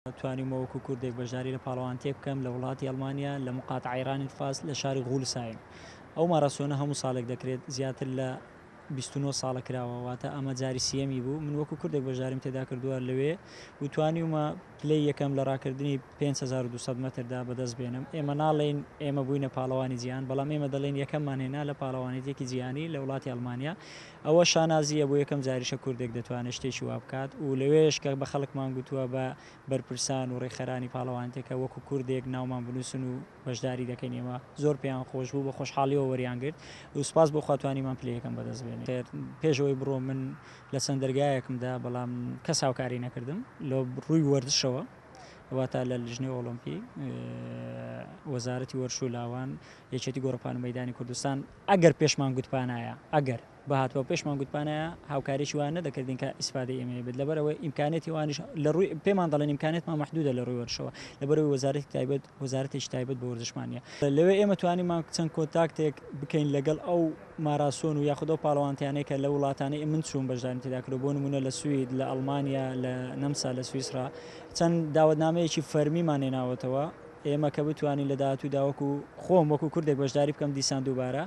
توانیمەوە وەکو کوردێک بەشداری لە پاڵەوان تێ بکەم لە وڵاتی ئەڵمانیا لە مقاتعە ئایرانی فاس لە شاری غولسایم. ئەو ماراسۆنە هەموو ساڵێک دەکرێت زیاتر لە 29 ساڵە کراوە، واتە ئەمە جاری سیەمی بوو. من وەکو کوردێک بەشداریم تێدا کردووە لەوێ و توانیومە پلەی یەکەم لە ڕاکردنی 5200 مەتردا بەدەست بێنم. ئێمە ناڵێن ئێمە بووینە پاڵەوانی جیهان، بەڵام ئێمە دەڵێن یەکەممان هێنا لە پاڵەوانێتێکی جیهانی لە وڵاتی ئەڵمانیا. ئەوە شانازیە بۆ یەکەم جاریشە کوردێک دەتوانێت شتێکی وا بکات و لەوێش کە بە خەڵکمان گوتووە بە بەرپرسان و ڕێکخەرانی پاڵەوانتێکە وەکو کوردێک ناومان بنووسن و بەشداری دەکەین. ئێمە زۆر پێیان خۆش بوو، بە خۆشحاڵیەوە وەریان گرت و سوپاس بۆ خواتوانیمان پلەیەکەم بەدەست بێنێت. پێشەوەی بڕۆ من لە سەردەرگایەکمدا، بەڵام کەس هاوکاری نەکردم لە ڕووی وەرزشەوە، واتە لە لیژنەی ئۆلۆمپی وەزارەتی وەرش و لاوان یەکێتی گۆڕەپان و مەیدانی کوردستان ئەگەر پێشمان گوتپانایە، ئەگەر بەهاتوە پێشمان گوتپانایە هاوکاریشی وان نەدەکردین کە ئیسفادەی ئێمە بێت، لەبەرەوەی ئیمکانێتی وانیش لە ڕووی پێمان دەڵێن ئیمکانێتمان مەحدودە لە ڕووی وەرشەوە، لەبەرەوەی وەزارەتێکی تایبەت بە وەرزشمان نییە. لەوێ ئێمە توانیمان چەند کۆنتاکتێک بکەین لەگەڵ ئەو ماراسۆن و یاخودە و پاڵەوانتیانەیە کە لە وڵاتانەی من چوون بەشداریم تێدا کرد، بۆ نمونە لە سوید، لە ئەڵمانیا، لە نەمسا، لە سویسرا چەند داوەتنامەیەکی فەرمیمان هێناوەتەوە ئێمە کە بتوانین لە داهاتوودا وەکو خۆم وەکو کوردێک بەشداری بکەم دیسان دووبارە